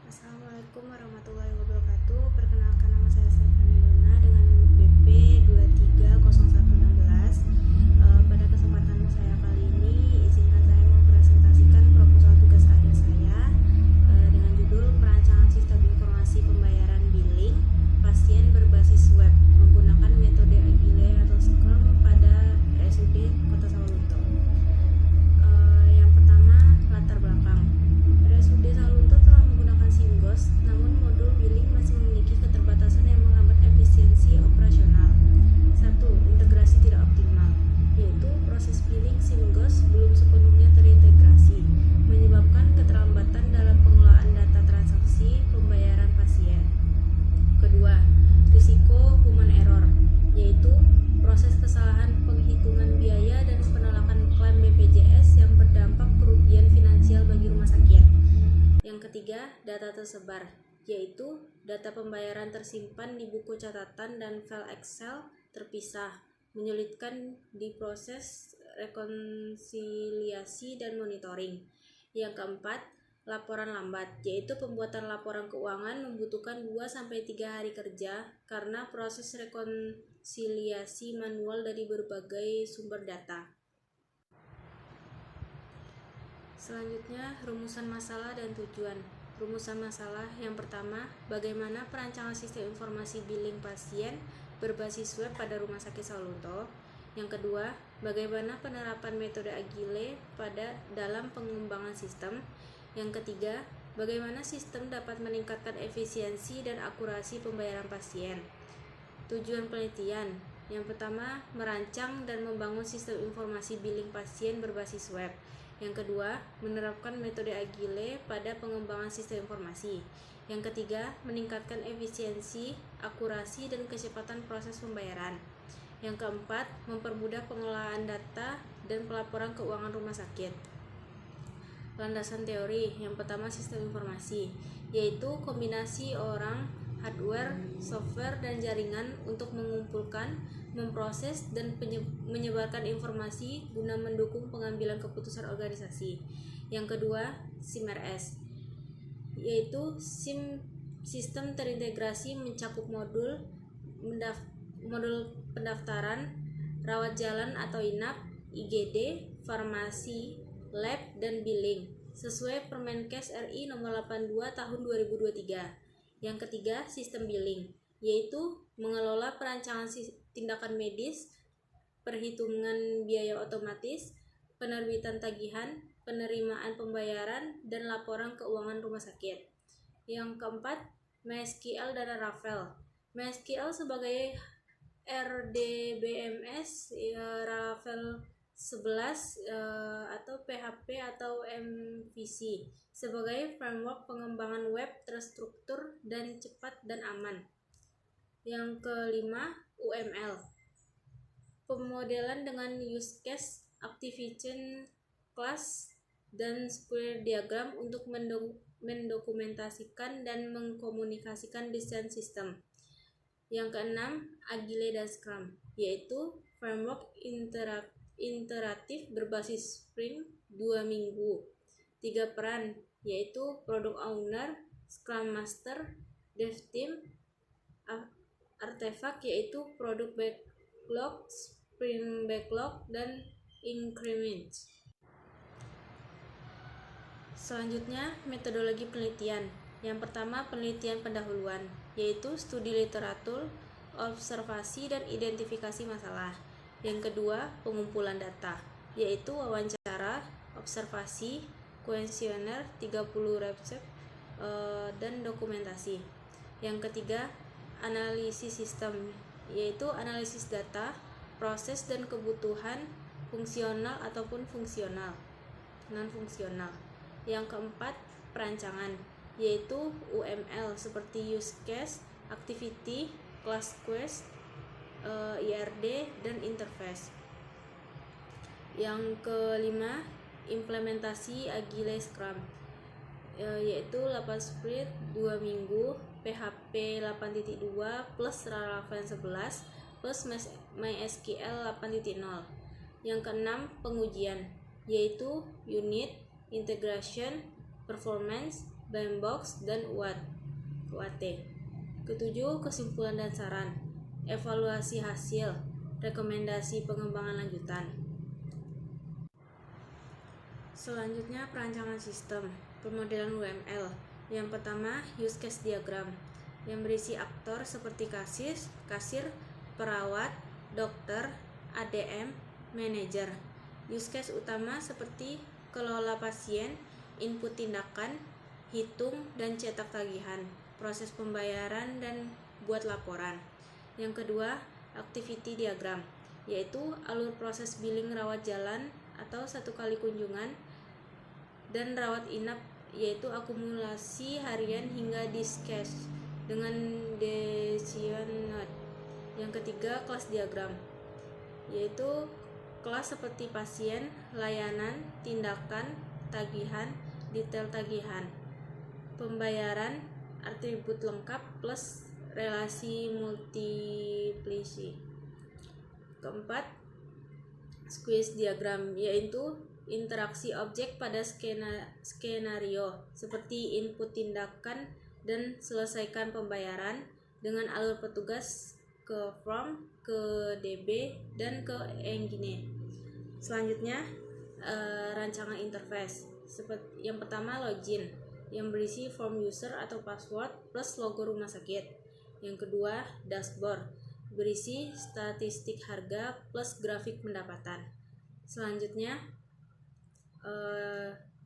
Assalamualaikum warahmatullahi wabarakatuh. Perkenalkan, nama saya Stefani Luna dengan BP 230116. Pada kesempatan saya kali ini, izinkan saya mempresentasikan proposal tugas akhir saya dengan judul Perancangan Sistem Informasi Pembayaran Billing Pasien Berbasis Web menggunakan metode Agile atau Scrum pada RSUD Kota Sawalunto. Yang pertama, latar belakang. RSUD Sawalunto telah menggunakan SIMGOS, namun modul billing masih memiliki keterbatasan yang menghambat efisiensi operasional. 1. Integrasi tidak optimal, yaitu proses billing SIMGOS belum sepenuhnya terintegrasi, menyebabkan keterlambatan dalam pengelolaan data transaksi pembayaran pasien. Kedua, risiko human error, yaitu proses kesalahan penghitungan biaya dan penolakan klaim BPJS yang berdampak kerugian finansial bagi rumah sakit. Yang ketiga, data tersebar, yaitu data pembayaran tersimpan di buku catatan dan file Excel terpisah, menyulitkan di proses rekonsiliasi dan monitoring. Yang keempat, laporan lambat, yaitu pembuatan laporan keuangan membutuhkan 2-3 hari kerja karena proses rekonsiliasi manual dari berbagai sumber data. Selanjutnya, rumusan masalah dan tujuan. Rumusan masalah yang pertama, bagaimana perancangan sistem informasi billing pasien berbasis web pada Rumah Sakit Sawalunto. Yang kedua, bagaimana penerapan metode Agile dalam pengembangan sistem. Yang ketiga, bagaimana sistem dapat meningkatkan efisiensi dan akurasi pembayaran pasien. Tujuan penelitian. Yang pertama, merancang dan membangun sistem informasi billing pasien berbasis web. Yang kedua, menerapkan metode Agile pada pengembangan sistem informasi. Yang ketiga, meningkatkan efisiensi, akurasi, dan kecepatan proses pembayaran. Yang keempat, mempermudah pengelolaan data dan pelaporan keuangan rumah sakit. Landasan teori. Yang pertama, sistem informasi, yaitu kombinasi orang, hardware, software, dan jaringan untuk mengumpulkan, memproses, dan menyebarkan informasi guna mendukung pengambilan keputusan organisasi. Yang kedua, SIMRS, yaitu sistem terintegrasi mencakup modul pendaftaran, rawat jalan atau inap, IGD, farmasi, lab, dan billing sesuai Permenkes RI nomor 82 tahun 2023. Yang ketiga, sistem billing, yaitu mengelola perancangan tindakan medis, perhitungan biaya otomatis, penerbitan tagihan, penerimaan pembayaran, dan laporan keuangan rumah sakit. Yang keempat, MySQL dan Laravel. MySQL sebagai RDBMS, Laravel 11 atau PHP atau MVC sebagai framework pengembangan web terstruktur dan cepat dan aman. Yang kelima, UML, pemodelan dengan use case, activation, class, dan square diagram untuk mendokumentasikan dan mengkomunikasikan desain sistem. Yang keenam, Agile dan Scrum, yaitu framework iteratif berbasis sprint 2 minggu. 3 peran, yaitu Product Owner, Scrum Master, Dev Team, artefak, yaitu Product Backlog, Sprint Backlog, dan Increment. Selanjutnya, metodologi penelitian. Yang pertama, penelitian pendahuluan, yaitu studi literatur, observasi, dan identifikasi masalah. Yang kedua, pengumpulan data, yaitu wawancara, observasi, kuesioner, 30 resep, dan dokumentasi. Yang ketiga, analisis sistem, yaitu analisis data, proses, dan kebutuhan fungsional ataupun fungsional, non-fungsional. Yang keempat, perancangan, yaitu UML seperti use case, activity, class quest, IRD, dan interface. Yang kelima, implementasi Agile Scrum, yaitu 8 sprint 2 minggu, PHP 8.2 plus Laravel 11 plus MySQL 8.0. Yang keenam, pengujian, yaitu unit, integration, performance, blind box, dan UAT. Ketujuh, kesimpulan dan saran, evaluasi hasil, rekomendasi pengembangan lanjutan. Selanjutnya, perancangan sistem, pemodelan UML. Yang pertama, use case diagram, yang berisi aktor seperti kasir, perawat, dokter, ADM, manajer. Use case utama seperti kelola pasien, input tindakan, hitung dan cetak tagihan, proses pembayaran, dan buat laporan. Yang kedua, activity diagram, yaitu alur proses billing rawat jalan atau satu kali kunjungan, dan rawat inap, yaitu akumulasi harian hingga discharge dengan decision note. Yang ketiga, kelas diagram, yaitu kelas seperti pasien, layanan, tindakan, tagihan, detail tagihan, pembayaran, atribut lengkap plus relasi multiplicity. Keempat, squeeze diagram, yaitu interaksi objek pada skenario seperti input tindakan dan selesaikan pembayaran dengan alur petugas ke from, ke DB, dan ke engine. Selanjutnya, rancangan interface. Seperti yang pertama, login, yang berisi form user atau password plus logo rumah sakit. Yang kedua, dashboard, berisi statistik harga plus grafik pendapatan. Selanjutnya,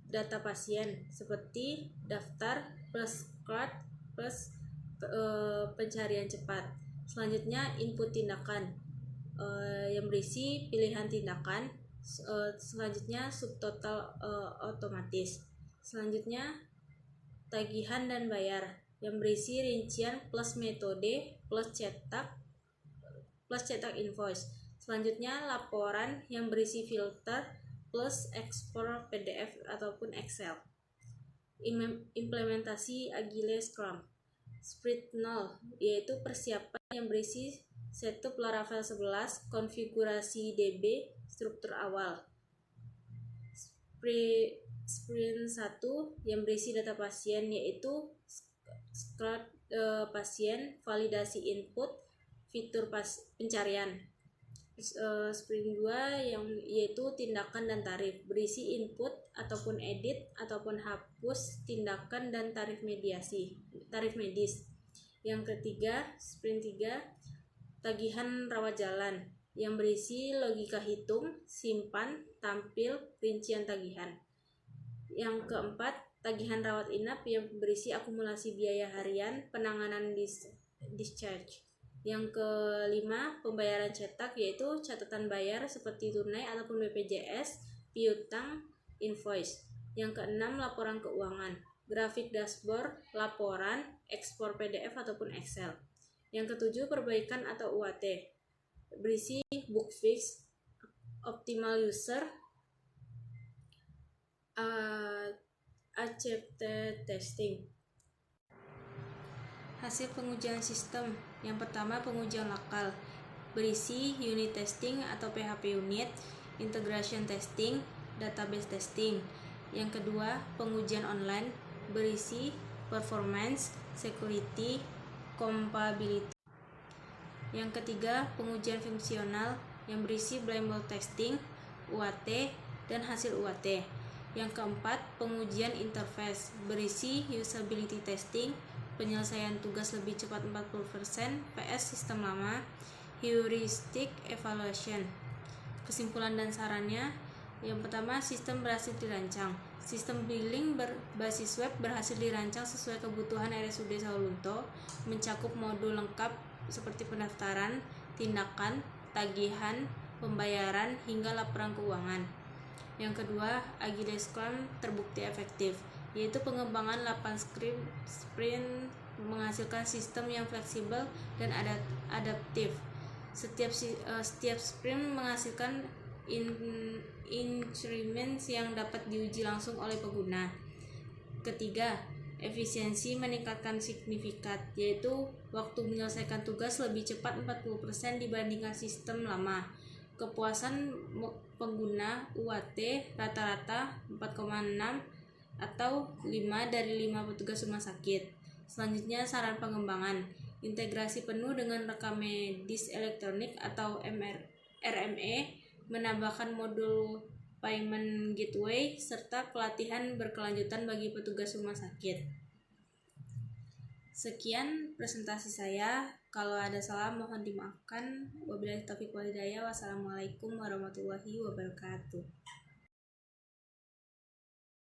data pasien seperti daftar plus card plus pencarian cepat. Selanjutnya, input tindakan, yang berisi pilihan tindakan. Selanjutnya, subtotal otomatis. Selanjutnya, tagihan dan bayar, yang berisi rincian plus metode plus cetak invoice. Selanjutnya, laporan, yang berisi filter plus ekspor PDF ataupun Excel. Implementasi Agile Scrum. Sprint 0, yaitu persiapan, yang berisi setup Laravel 11, konfigurasi DB, struktur awal. Sprint 1, yang berisi data pasien, yaitu start pasien, validasi input, fitur pencarian. Sprint 2, yaitu tindakan dan tarif, berisi input ataupun edit ataupun hapus tindakan dan tarif medis. Yang ketiga, sprint 3, tagihan rawat jalan, yang berisi logika hitung, simpan, tampil, rincian tagihan. Yang keempat, tagihan rawat inap, yang berisi akumulasi biaya harian, penanganan discharge. Yang kelima, pembayaran cetak, yaitu catatan bayar seperti tunai ataupun BPJS, piutang, invoice. Yang keenam, laporan keuangan, grafik dashboard, laporan, ekspor PDF ataupun Excel. Yang ketujuh, perbaikan atau UAT, berisi bug fix, optimal user, accepted testing. Hasil pengujian sistem. Yang pertama, pengujian lokal, berisi unit testing atau PHP unit, integration testing, database testing. Yang kedua, pengujian online, berisi performance, security, compatibility. Yang ketiga, pengujian fungsional, yang berisi blind box testing, UAT, dan hasil UAT. Yang keempat, pengujian interface, berisi usability testing, penyelesaian tugas lebih cepat 40%, PS sistem lama, heuristic evaluation. Kesimpulan dan sarannya. Yang pertama, sistem berhasil dirancang. Sistem billing berbasis web berhasil dirancang sesuai kebutuhan RSUD Saulunto, mencakup modul lengkap seperti pendaftaran, tindakan, tagihan, pembayaran, hingga laporan keuangan. Yang kedua, Agile Scrum terbukti efektif, yaitu pengembangan 8 sprint menghasilkan sistem yang fleksibel dan adaptif. Setiap sprint menghasilkan instruments yang dapat diuji langsung oleh pengguna. Ketiga, efisiensi meningkatkan signifikan, yaitu waktu menyelesaikan tugas lebih cepat 40% dibandingkan sistem lama. Kepuasan pengguna UAT rata-rata 4,6 atau 5 dari 5 petugas rumah sakit. Selanjutnya, saran pengembangan. Integrasi penuh dengan rekam medis elektronik atau RME, menambahkan modul payment gateway, serta pelatihan berkelanjutan bagi petugas rumah sakit. Sekian presentasi saya. Kalau ada salah mohon dimaafkan. Wabillahi taufiq wal hidayah. Wassalamualaikum warahmatullahi wabarakatuh.